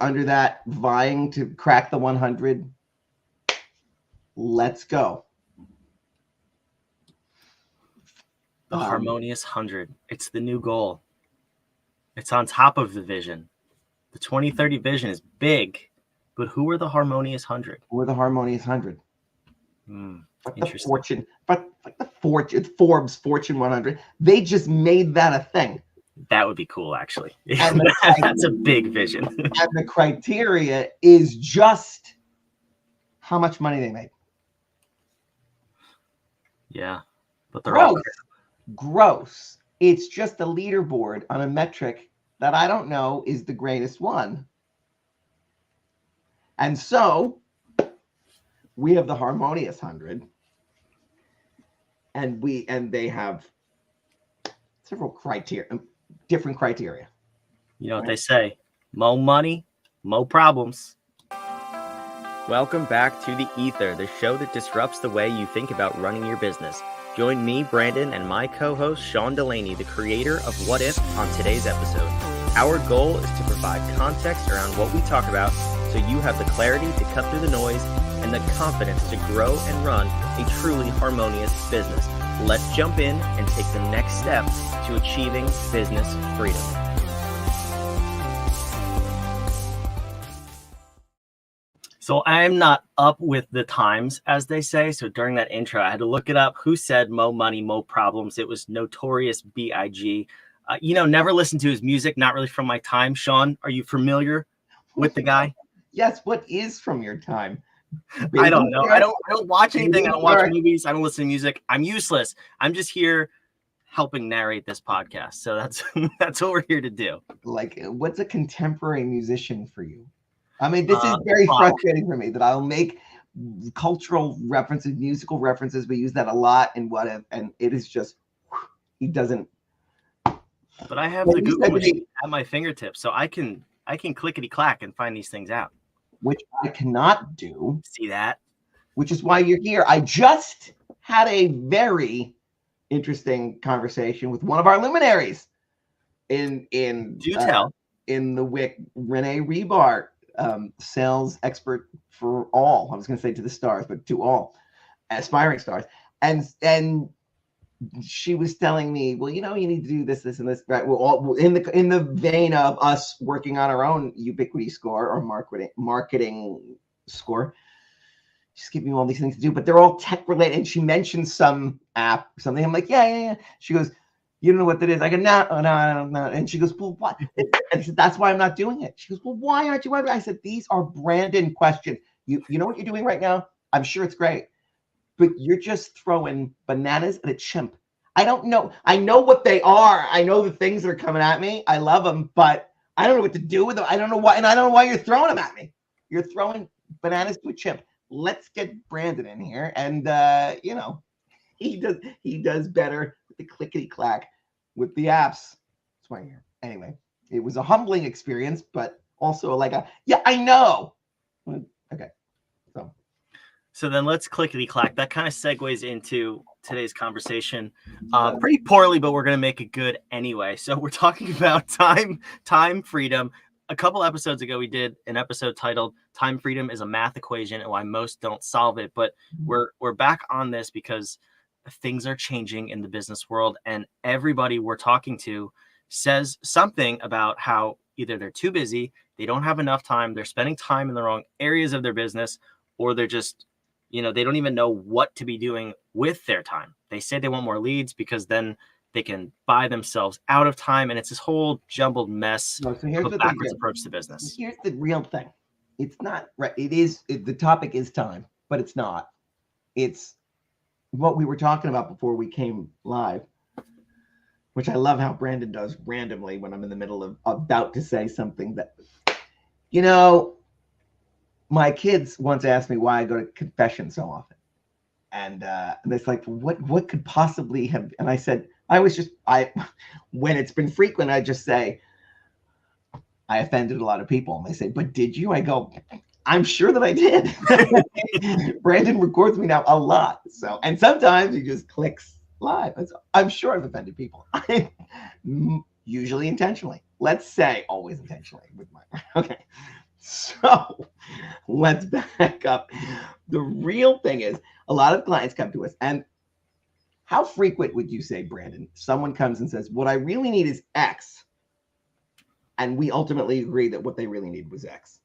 under that, vying to crack the 100. Let's go. The Harmonious 100. It's the new goal. It's on top of the vision. The 2030 vision is big, but who are the Harmonious 100? Who are the Harmonious 100? Interesting. Forbes Fortune 100. They just made that a thing. That would be cool, actually. That's a big vision. And the criteria is just how much money they make. Yeah, but they're all gross. It's just a leaderboard on a metric that I don't know is the greatest one. And so we have the Harmonious 100, and they have several different criteria. You know what they say, mo money, mo problems. Welcome back to The Ether, the show that disrupts the way you think about running your business. Join me, Brandon, and my co-host, Sean Delaney, the creator of What If, on today's episode. Our goal is to provide context around what we talk about so you have the clarity to cut through the noise and the confidence to grow and run a truly harmonious business. Let's jump in and take the next step to achieving business freedom. So I'm not up with the times, as they say. So during that intro, I had to look it up. Who said mo money, mo problems? It was Notorious B.I.G. Never listened to his music. Not really from my time. Sean, are you familiar with the guy? Yes. What is from your time? I don't know. I don't watch anything. I don't watch movies. I don't listen to music. I'm useless. I'm just here helping narrate this podcast. So that's what we're here to do. Like, what's a contemporary musician for you? I mean, this is very frustrating for me that I'll make cultural references, musical references. We use that a lot in What If, and it is just, he doesn't. But I have the Google machine at my fingertips, so I can clickety clack and find these things out. Which I cannot do. See that? Which is why you're here. I just had a very interesting conversation with one of our luminaries in the WIC, Renee Rebar. Sales expert for all. I was going to say to the stars, but to all aspiring stars. And she was telling me, well, you need to do this, and this. Right? We're all in the vein of us working on our own ubiquity score or marketing score. She's giving me all these things to do, but they're all tech related. And she mentioned some app, something. I'm like, yeah. She goes, you don't know what that is. I go, no. And she goes, well, what? And I said, that's why I'm not doing it. She goes, well, why aren't you? I said, these are Brandon questions. You know what you're doing right now? I'm sure it's great, but you're just throwing bananas at a chimp. I don't know. I know what they are. I know the things that are coming at me. I love them, but I don't know what to do with them. I don't know why. And I don't know why you're throwing them at me. You're throwing bananas to a chimp. Let's get Brandon in here. And, he does better with the clickety clack with the apps. That's why I'm here. Anyway, it was a humbling experience, but also like I know. Okay. So then let's clickety clack. That kind of segues into today's conversation pretty poorly, but we're going to make it good anyway. So we're talking about time freedom. A couple episodes ago, we did an episode titled "Time Freedom is a Math Equation and Why Most Don't Solve It." But we're back on this because things are changing in the business world, and everybody we're talking to says something about how either they're too busy, they don't have enough time, they're spending time in the wrong areas of their business, or they're just, they don't even know what to be doing with their time. They say they want more leads because then they can buy themselves out of time, and it's this whole jumbled mess of a backwards approach to business. Here's the real thing. It's not right. The topic is time, but it's not. It's what we were talking about before we came live, which I love how Brandon does randomly when I'm in the middle of about to say something that, my kids once asked me why I go to confession so often. And it's like, what could possibly have, and I said, when it's been frequent, I just say, I offended a lot of people. And they say, but did you? I go, I'm sure that I did. Brandon records me now a lot. So, and sometimes he just clicks live. I'm sure I've offended people. usually intentionally. Let's say always intentionally with my, okay. So let's back up. The real thing is a lot of clients come to us, and how frequent would you say, Brandon, someone comes and says, what I really need is X, and we ultimately agree that what they really need was X?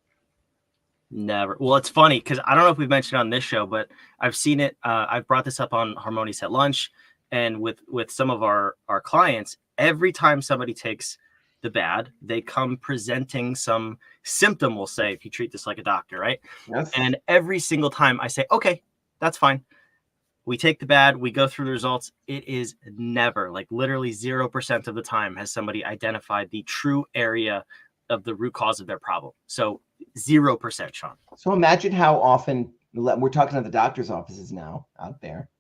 Never. Well, it's funny because I don't know if we've mentioned on this show, but I've seen it. I've brought this up on Harmonious at Lunch and with some of our clients. Every time somebody takes the bad, they come presenting some symptom, we'll say, if you treat this like a doctor, right? Yes. And every single time I say, okay, that's fine. We take the bad, we go through the results. It is never, like literally 0% of the time has somebody identified the true area of the root cause of their problem. So 0%, Sean. So imagine how often we're talking to the doctor's offices now out there.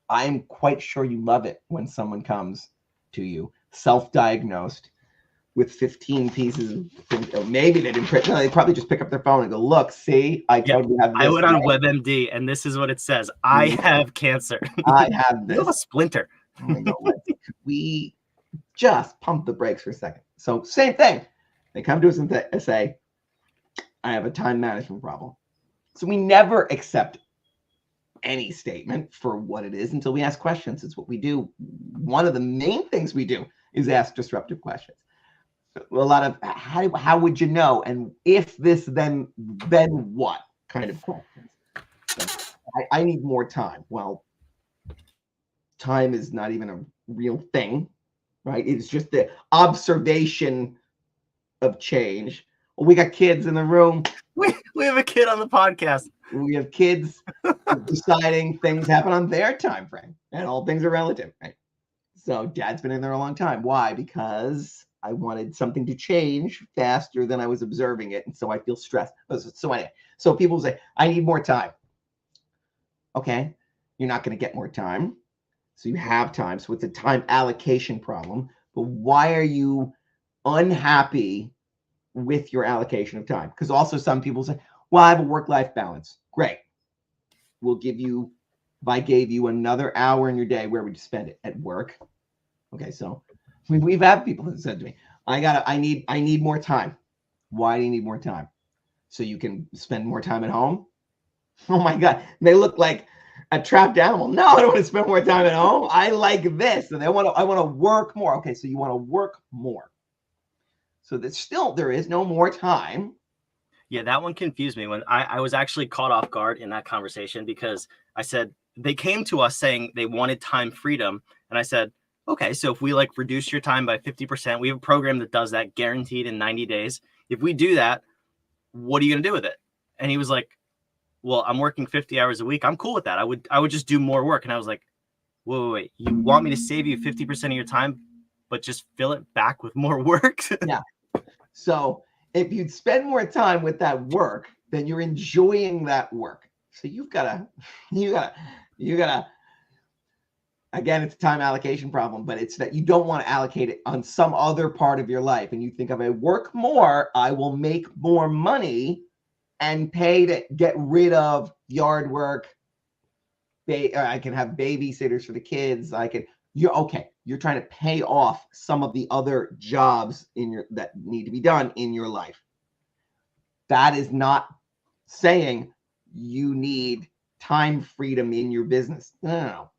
I'm quite sure you love it when someone comes to you self-diagnosed with 15 pieces of things. Or maybe they didn't print. No, they probably just pick up their phone and go, look, see, I told you have this. I went on WebMD and this is what it says. I have cancer. I have this. You have a splinter. We just pump the brakes for a second. So same thing. They come to us and say, I have a time management problem. So we never accept any statement for what it is until we ask questions. It's what we do. One of the main things we do is ask disruptive questions. A lot of how would you know? And if this, then what kind of questions? So I need more time. Well, time is not even a real thing, right? It's just the observation of change. Well, we got kids in the room. We have a kid on the podcast. We have kids deciding things happen on their time frame, and all things are relative, right? So dad's been in there a long time. Why? Because I wanted something to change faster than I was observing it, and so I feel stressed. So people say, I need more time. Okay, you're not going to get more time. So you have time. So it's a time allocation problem. But why are you unhappy with your allocation of time? Because also some people say, well, I have a work-life balance. Great. We'll give you, if I gave you another hour in your day, where would you spend it? At work? Okay, so we've had people that said to me, I need more time. Why do you need more time? So you can spend more time at home? Oh my God, they look like a trapped animal. No, I don't want to spend more time at home. I like this, and I want to work more. Okay, so you want to work more. So there is no more time. Yeah, that one confused me when I was actually caught off guard in that conversation, because I said they came to us saying they wanted time freedom. And I said, okay, so if we like reduce your time by 50%, we have a program that does that guaranteed in 90 days. If we do that, what are you going to do with it? And he was like, well, I'm working 50 hours a week. I'm cool with that. I would just do more work. And I was like, wait, you want me to save you 50% of your time, but just fill it back with more work? Yeah. So if you'd spend more time with that work, then you're enjoying that work. So you gotta, again, it's a time allocation problem, but it's that you don't want to allocate it on some other part of your life. And you think, if I work more, I will make more money and pay to get rid of yard work. I can have babysitters for the kids. You're trying to pay off some of the other jobs that need to be done in your life. That is not saying you need time freedom in your business. No.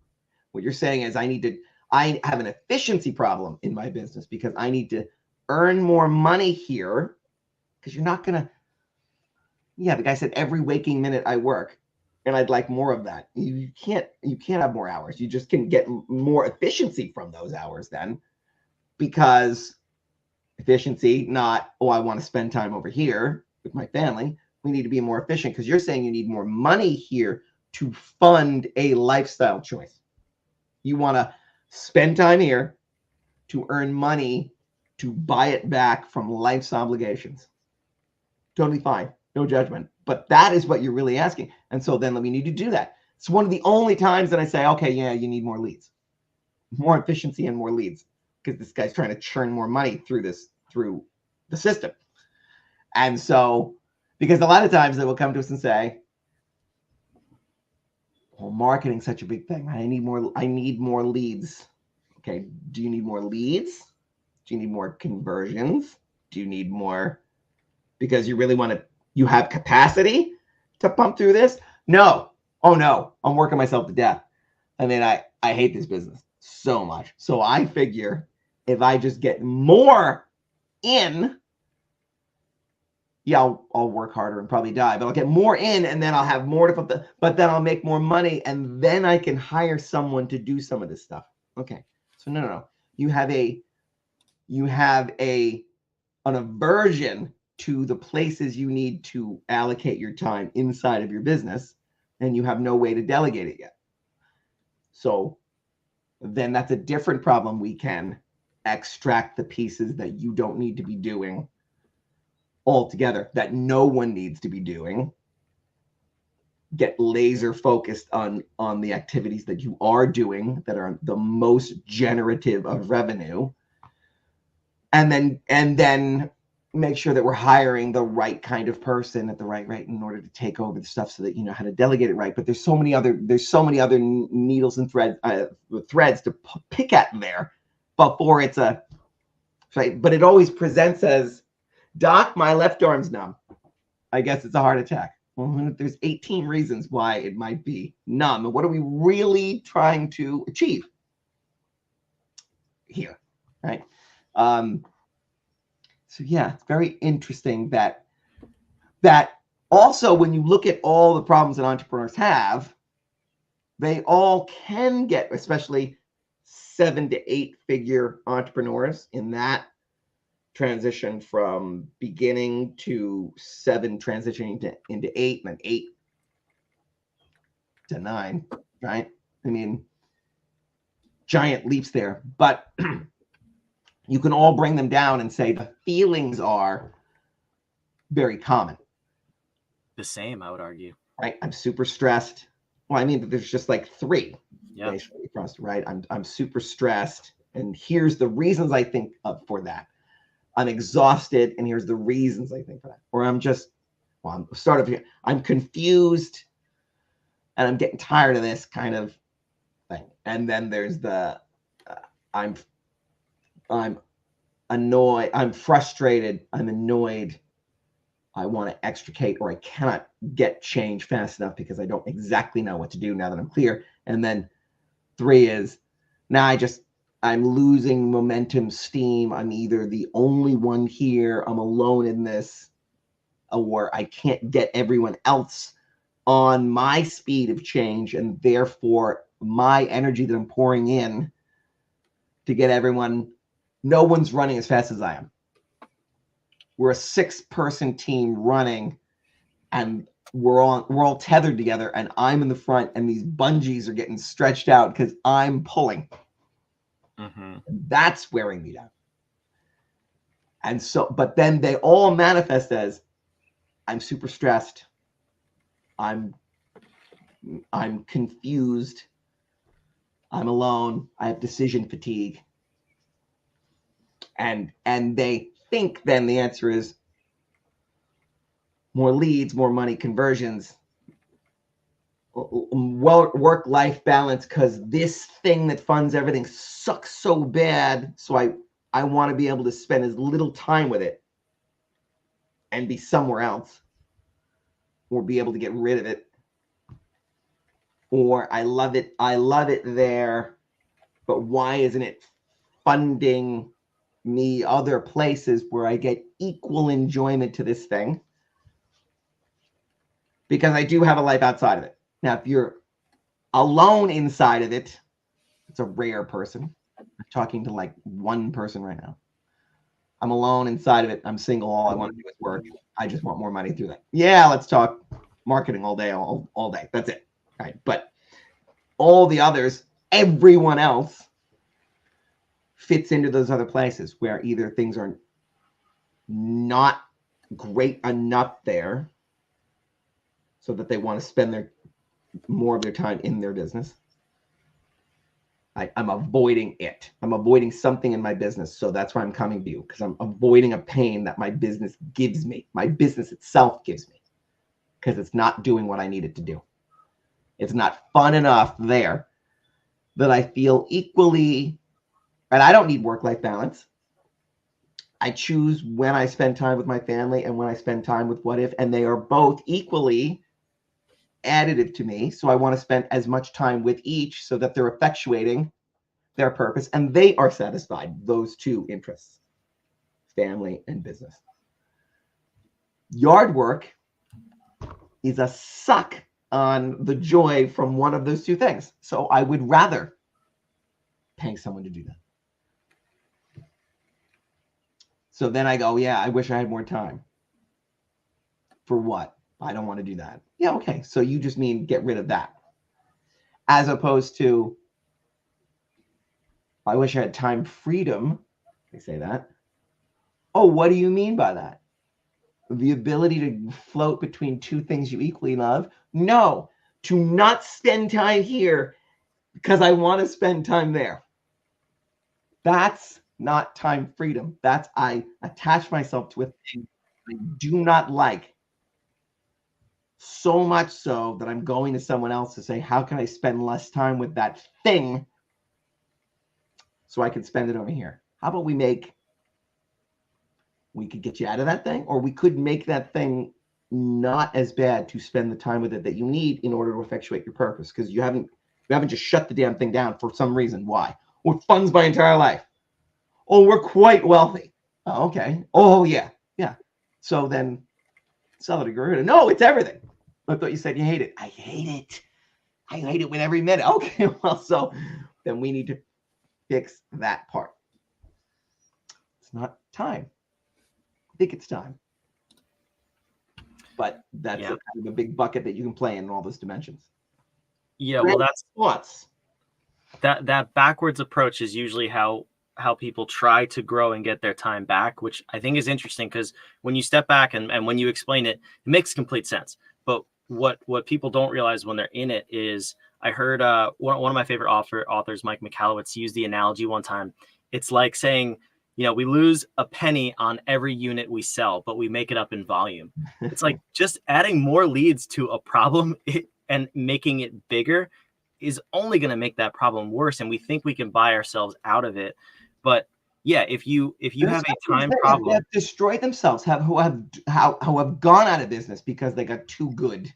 What you're saying is I have an efficiency problem in my business because I need to earn more money here, because you're not going to, the guy said every waking minute I work, and I'd like more of that. You can't have more hours. You just can get more efficiency from those hours then, because efficiency, not, I want to spend time over here with my family. We need to be more efficient, because you're saying you need more money here to fund a lifestyle choice. You want to spend time here to earn money to buy it back from life's obligations. Totally fine. No judgment. But that is what you're really asking. And so then we need to do that. It's one of the only times that I say, okay, yeah, you need more leads, more efficiency and more leads, because this guy's trying to churn more money through the system. And so, because a lot of times they will come to us and say, well, marketing's such a big thing. I need more leads. Okay. Do you need more leads? Do you need more conversions? Do you need more because you really want to, you have capacity to pump through this? No. Oh no, I'm working myself to death. I mean, I hate this business so much. So I figure if I just get more in, yeah, I'll work harder and probably die, but I'll get more in and then I'll have more to put but then I'll make more money and then I can hire someone to do some of this stuff. Okay. So no. You have an aversion to the places you need to allocate your time inside of your business, and you have no way to delegate it yet. So then that's a different problem. We can extract the pieces that you don't need to be doing altogether, that no one needs to be doing. Get laser focused on the activities that you are doing that are the most generative of revenue. And then make sure that we're hiring the right kind of person at the right rate in order to take over the stuff so that you know how to delegate it right. But there's so many other needles and threads to pick at there before it's a right. But it always presents as, Doc, my left arm's numb. I guess it's a heart attack. Well, there's 18 reasons why it might be numb. And what are we really trying to achieve here, right? So yeah, it's very interesting that also when you look at all the problems that entrepreneurs have, they all can get, especially 7 to 8 figure entrepreneurs in that transition from beginning to 7 transitioning into 8 and then 8 to 9, right? I mean, giant leaps there, but you can all bring them down and say the feelings are very common. The same, I would argue. Right? I'm super stressed. Well, I mean, there's just like 3 yeah. basically across, right? I'm super stressed, and here's the reasons I think for that. I'm exhausted, and here's the reasons I think for that. Or I'm just, well, I'm confused, and I'm getting tired of this kind of thing. And then there's the I'm annoyed, I'm frustrated, I'm annoyed, I want to extricate, or I cannot get change fast enough because I don't exactly know what to do now that I'm clear. And then 3 is, now I'm losing momentum, steam. I'm either the only one here, I'm alone in this, or I can't get everyone else on my speed of change, and therefore my energy that I'm pouring in to get everyone, no one's running as fast as I am. We're a 6-person team running, and we're all tethered together, and I'm in the front, and these bungees are getting stretched out because I'm pulling. Mm-hmm. That's wearing me down. And so, but then they all manifest as, I'm super stressed, I'm confused, I'm alone, I have decision fatigue. And they think then the answer is more leads, more money, conversions, work-life balance, because this thing that funds everything sucks so bad. So I want to be able to spend as little time with it and be somewhere else, or be able to get rid of it. Or I love it there, but why isn't it funding me other places where I get equal enjoyment to this thing? Because I do have a life outside of it. Now, if you're alone inside of it, it's a rare person. I'm talking to like one person right now. I'm alone inside of it. I'm single. All I want to do is work. I just want more money through that. Yeah, let's talk marketing all day, all day. That's it. Right. But all the others, everyone else fits into those other places where either things are not great enough there so that they want to spend more of their time in their business. I'm avoiding it. I'm avoiding something in my business. So that's why I'm coming to you, because I'm avoiding a pain that my business gives me. My business itself gives me, because it's not doing what I need it to do. It's not fun enough there that I feel equally, and I don't need work-life balance. I choose when I spend time with my family and when I spend time with What If, and they are both equally additive to me. So I want to spend as much time with each so that they're effectuating their purpose and they are satisfied, those two interests, family and business. Yard work is a suck on the joy from one of those two things. So I would rather paying someone to do that. So then I go, yeah, I wish I had more time. For what? I don't want to do that. Yeah, okay. So you just mean get rid of that. As opposed to, I wish I had time freedom. They say that. Oh, what do you mean by that? The ability to float between two things you equally love? No, to not spend time here because I want to spend time there. That's not time freedom. That's I attach myself to a thing I do not like. So much so that I'm going to someone else to say, how can I spend less time with that thing so I can spend it over here? How about we could get you out of that thing, or we could make that thing not as bad to spend the time with it that you need in order to effectuate your purpose, because you haven't just shut the damn thing down for some reason. Why? Well, it funds my entire life. Oh, we're quite wealthy. Oh, okay. Oh, yeah. So then sell it or get rid of it. No, it's everything. I thought you said you hate it. I hate it. I hate it with every minute. Okay, well, so then we need to fix that part. It's not time. I think it's time. But that's kind of a big bucket that you can play in all those dimensions. Yeah, well, that's thoughts. That backwards approach is usually how people try to grow and get their time back, which I think is interesting because when you step back and when you explain it, it makes complete sense. But what people don't realize when they're in it is, I heard one of my favorite authors, Mike Michalowicz, use the analogy one time. It's like saying, we lose a penny on every unit we sell, but we make it up in volume. It's like just adding more leads to a problem and making it bigger is only going to make that problem worse. And we think we can buy ourselves out of it. But yeah, if you have a time problem, have destroyed themselves, who have gone out of business because they got too good.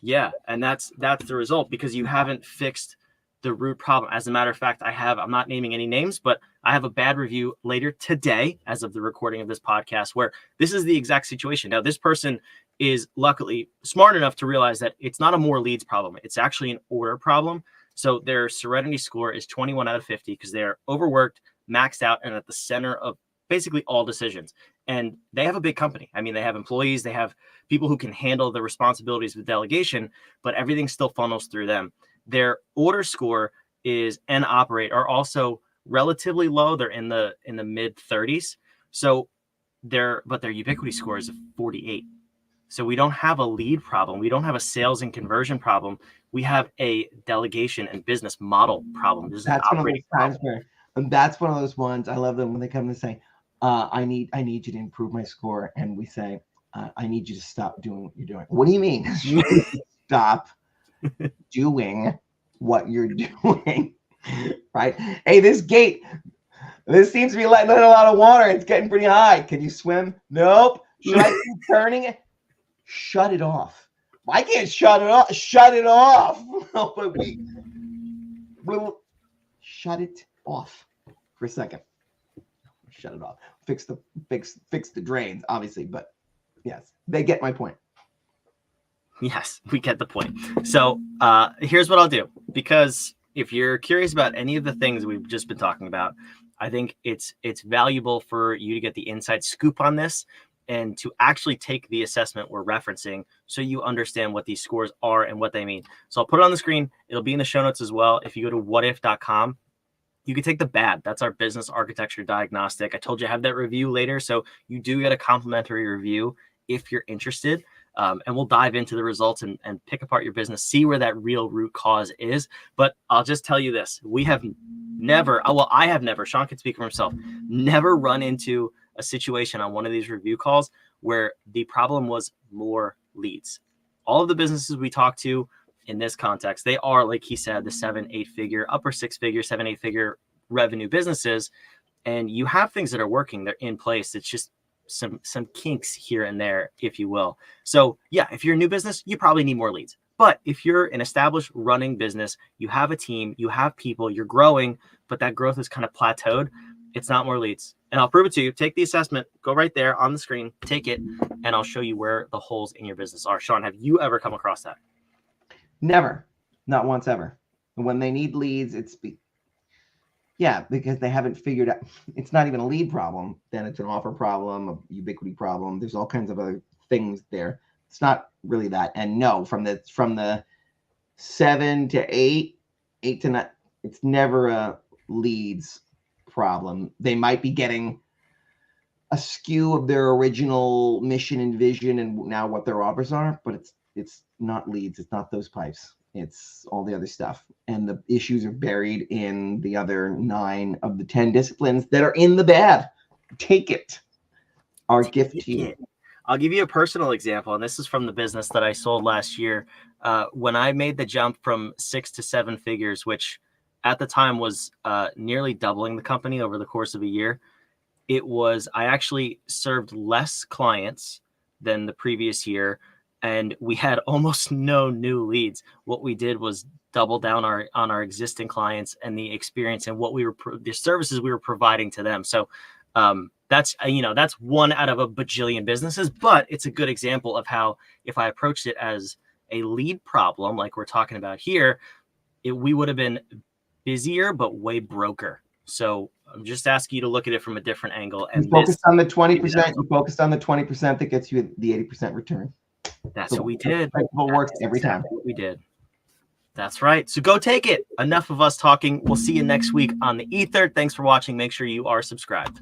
Yeah, and that's the result, because you haven't fixed the root problem. As a matter of fact, I'm not naming any names, but I have a bad review later today, as of the recording of this podcast, where this is the exact situation. Now, this person is luckily smart enough to realize that it's not a more leads problem. It's actually an order problem. So their Serenity score is 21 out of 50 because they're overworked, maxed out, and at the center of basically all decisions. And they have a big company. I mean, they have employees, they have people who can handle the responsibilities of delegation, but everything still funnels through them. Their order score and operate are also relatively low. They're in the mid 30s. So their ubiquity score is 48. So we don't have a lead problem. We don't have a sales and conversion problem. We have a delegation and business model problem. This is an operating problem. And that's one of those ones. I love them when they come and say, I need you to improve my score. And we say, I need you to stop doing what you're doing. What do you mean? Stop doing what you're doing. Right? Hey, this gate, this seems to be letting in a lot of water. It's getting pretty high. Can you swim? Nope. Should I keep turning it? Shut it off. I can't shut it off. Shut it off. But we'll shut it off for a second. Shut it off. Fix the drains, obviously, but yes, they get my point. Yes, we get the point. So here's what I'll do, because if you're curious about any of the things we've just been talking about, I think it's valuable for you to get the inside scoop on this and to actually take the assessment we're referencing so you understand what these scores are and what they mean. So I'll put it on the screen. It'll be in the show notes as well. If you go to whatif.com, you can take the BAD. That's our business architecture diagnostic. I told you I have that review later, so you do get a complimentary review if you're interested. And we'll dive into the results and pick apart your business, see where that real root cause is. But I'll just tell you this. We have never, I have never, Sean can speak for himself, never run into a situation on one of these review calls where the problem was more leads. All of the businesses we talk to in this context, they are, like he said, the 7-8 figure, upper 6 figure, 7-8 figure revenue businesses. and you have things that are working, they're in place. It's just some kinks here and there, if you will. So yeah, if you're a new business, you probably need more leads. But if you're an established running business, you have a team, you have people, you're growing, but that growth is kind of plateaued, it's not more leads. And I'll prove it to you. Take the assessment, go right there on the screen, take it, and I'll show you where the holes in your business are. Sean, have you ever come across that? Never, not once ever. When they need leads, because they haven't figured out, it's not even a lead problem. Then it's an offer problem, a ubiquity problem. There's all kinds of other things there. It's not really that. And no, from the 7 to 8 to 9, it's never a leads problem. They might be getting a skew of their original mission and vision and now what their offers are, but it's not leads. It's not those pipes. It's all the other stuff. And the issues are buried in the other 9 of the 10 disciplines that are in the bad. Take it. Our gift to you. I'll give you a personal example, and this is from the business that I sold last year. When I made the jump from 6 to 7 figures, which at the time was nearly doubling the company over the course of a year, I actually served less clients than the previous year, and we had almost no new leads. What we did was double down on our existing clients and the experience and what the services we were providing to them. So that's one out of a bajillion businesses, but it's a good example of how if I approached it as a lead problem, like we're talking about here, we would have been busier, but way broker. So I'm just asking you to look at it from a different angle. And focused on the 20%. You focused on the 20% that gets you the 80% return. That's what we did. It works every time. What we did. That's right. So go take it. Enough of us talking. We'll see you next week on the Ether. Thanks for watching. Make sure you are subscribed.